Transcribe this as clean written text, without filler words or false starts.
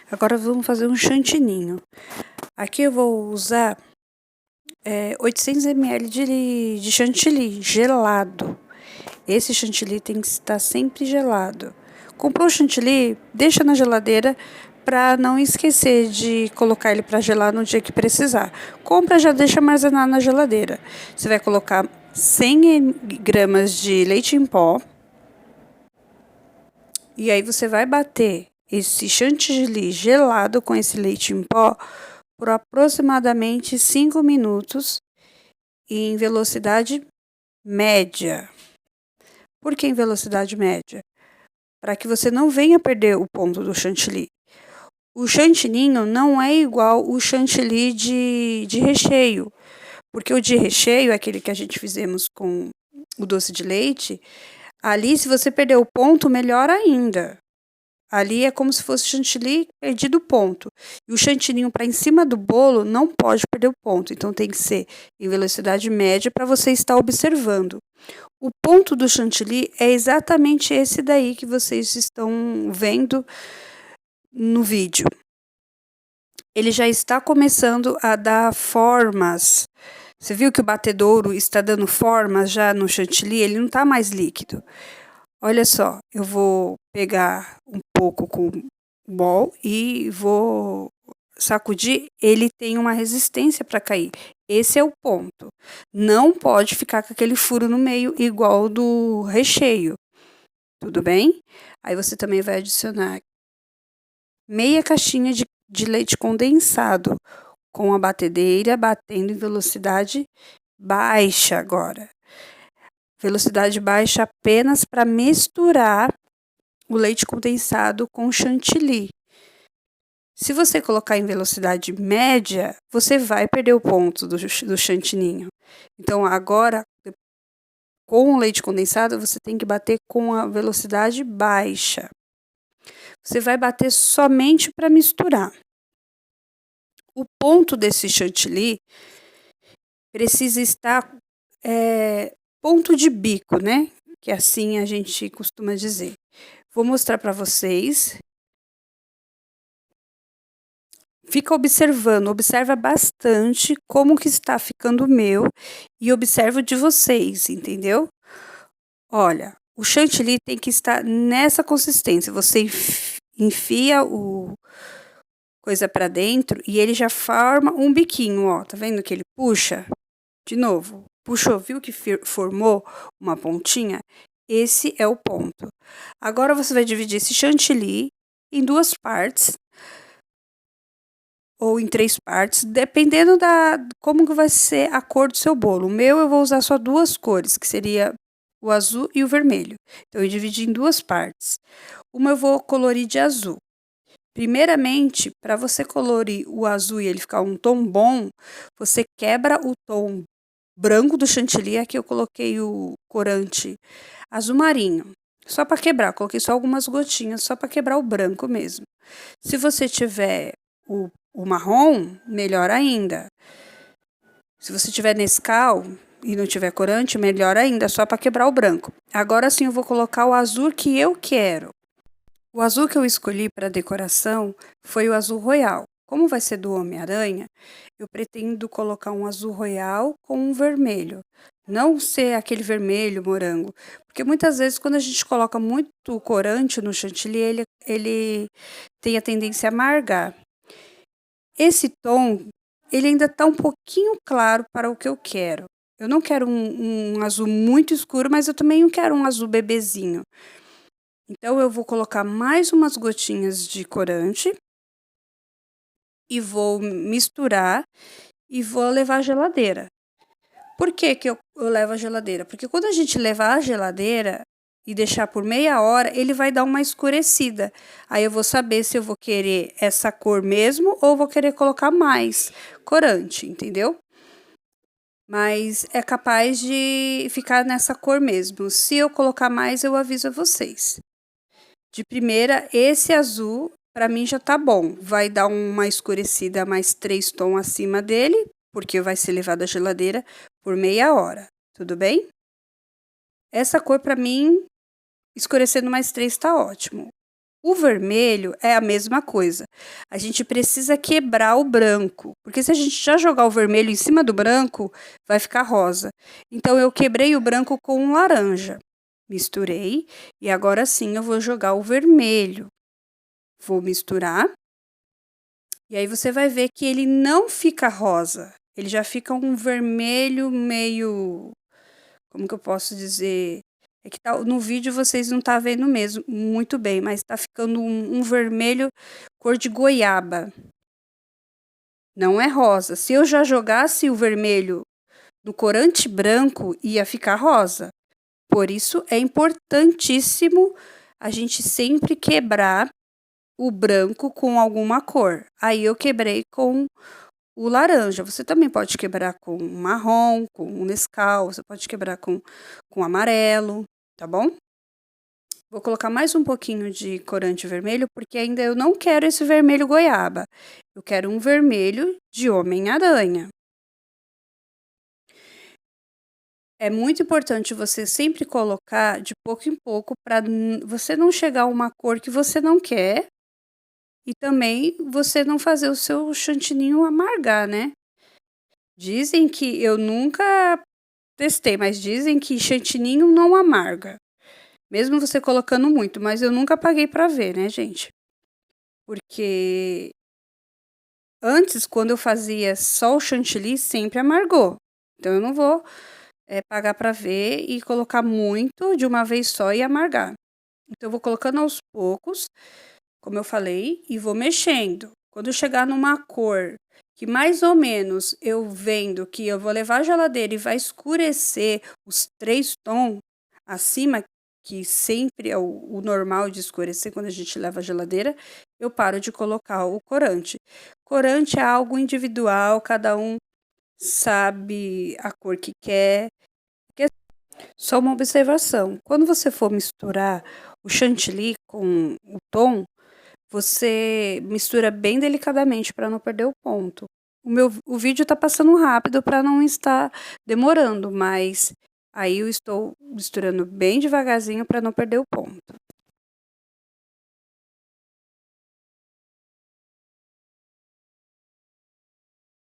Agora vamos fazer um chantininho. Aqui eu vou usar 800 ml de chantilly gelado. Esse chantilly tem que estar sempre gelado. Comprou o chantilly, deixa na geladeira para não esquecer de colocar ele para gelar no dia que precisar. Compra, já deixa armazenar na geladeira. Você vai colocar 100 gramas de leite em pó. E aí você vai bater esse chantilly gelado com esse leite em pó por aproximadamente 5 minutos em velocidade média. Por que em velocidade média? Para que você não venha perder o ponto do chantilly. O chantininho não é igual o chantilly de recheio, porque o de recheio, aquele que a gente fizemos com o doce de leite, ali se você perder o ponto, melhor ainda. Ali é como se fosse chantilly perdido o ponto. E o chantininho para em cima do bolo não pode perder o ponto. Então tem que ser em velocidade média para você estar observando. O ponto do chantilly é exatamente esse daí que vocês estão vendo no vídeo. Ele já está começando a dar formas. Você viu que o batedouro está dando formas já no chantilly? Ele não está mais líquido. Olha só, eu vou pegar um pouco com o bol e vou sacudir. Ele tem uma resistência para cair. Esse é o ponto. Não pode ficar com aquele furo no meio igual do recheio. Tudo bem? Aí você também vai adicionar meia caixinha de leite condensado com a batedeira batendo em velocidade baixa agora. Velocidade baixa apenas para misturar o leite condensado com o chantilly. Se você colocar em velocidade média, você vai perder o ponto do chantininho. Então, agora, com o leite condensado, você tem que bater com a velocidade baixa. Você vai bater somente para misturar. O ponto desse chantilly precisa estar ponto de bico, né? Que assim a gente costuma dizer. Vou mostrar para vocês. Fica observando, observa bastante como que está ficando o meu e observa o de vocês, entendeu? Olha, o chantilly tem que estar nessa consistência. Você enfia o coisa para dentro e ele já forma um biquinho, ó. Tá vendo que ele puxa? De novo, puxou, viu que formou uma pontinha? Esse é o ponto. Agora você vai dividir esse chantilly em duas partes ou em 3 partes, dependendo da como que vai ser a cor do seu bolo. O meu eu vou usar só 2 cores, que seria o azul e o vermelho. Então eu dividi em 2 partes. Uma eu vou colorir de azul. Primeiramente, para você colorir o azul e ele ficar um tom bom, você quebra o tom branco do chantilly. Aqui eu coloquei o corante azul marinho, só para quebrar. Coloquei só algumas gotinhas, só para quebrar o branco mesmo. Se você tiver o marrom, melhor ainda. Se você tiver Nescau e não tiver corante, melhor ainda, só para quebrar o branco. Agora sim eu vou colocar o azul que eu quero. O azul que eu escolhi para decoração foi o azul royal. Como vai ser do Homem-Aranha, eu pretendo colocar um azul royal com um vermelho. Não ser aquele vermelho morango. Porque muitas vezes quando a gente coloca muito corante no chantilly, ele tem a tendência a amargar. Esse tom, ele ainda está um pouquinho claro para o que eu quero. Eu não quero um azul muito escuro, mas eu também não quero um azul bebezinho. Então, eu vou colocar mais umas gotinhas de corante e vou misturar e vou levar à geladeira. Por que que eu levo à geladeira? Porque quando a gente levar à geladeira e deixar por meia hora, ele vai dar uma escurecida. Aí eu vou saber se eu vou querer essa cor mesmo ou vou querer colocar mais corante, entendeu? Mas é capaz de ficar nessa cor mesmo. Se eu colocar mais, eu aviso a vocês. De primeira, esse azul, para mim já tá bom. Vai dar uma escurecida mais 3 tons acima dele, porque vai ser levado à geladeira por meia hora. Tudo bem? Essa cor, para mim, escurecendo mais 3 tá ótimo. O vermelho é a mesma coisa. A gente precisa quebrar o branco, porque se a gente já jogar o vermelho em cima do branco, vai ficar rosa. Então, eu quebrei o branco com um laranja. Misturei e agora sim eu vou jogar o vermelho. Vou misturar. E aí você vai ver que ele não fica rosa. Ele já fica um vermelho meio... Como que eu posso dizer? É que no vídeo vocês não tá vendo mesmo muito bem, mas tá ficando um vermelho cor de goiaba. Não é rosa. Se eu já jogasse o vermelho no corante branco, ia ficar rosa. Por isso é importantíssimo a gente sempre quebrar o branco com alguma cor. Aí eu quebrei com o laranja. Você também pode quebrar com marrom, com Nescau, você pode quebrar com amarelo, tá bom? Vou colocar mais um pouquinho de corante vermelho, porque ainda eu não quero esse vermelho goiaba. Eu quero um vermelho de Homem-Aranha. É muito importante você sempre colocar de pouco em pouco para você não chegar a uma cor que você não quer e também você não fazer o seu chantininho amargar, né? Dizem que eu nunca testei, mas dizem que chantininho não amarga. Mesmo você colocando muito, mas eu nunca paguei para ver, né, gente? Porque antes, quando eu fazia só o chantilly, sempre amargou. Então eu não vou pagar para ver e colocar muito de uma vez só e amargar. Então eu vou colocando aos poucos, como eu falei, e vou mexendo. Quando chegar numa cor que mais ou menos eu vendo que eu vou levar a geladeira e vai escurecer os 3 tons acima, que sempre é o normal de escurecer quando a gente leva a geladeira, eu paro de colocar o corante. Corante é algo individual, cada um sabe a cor que quer. Só uma observação: quando você for misturar o chantilly com o tom, você mistura bem delicadamente para não perder o ponto. O vídeo está passando rápido para não estar demorando, mas aí eu estou misturando bem devagarzinho para não perder o ponto.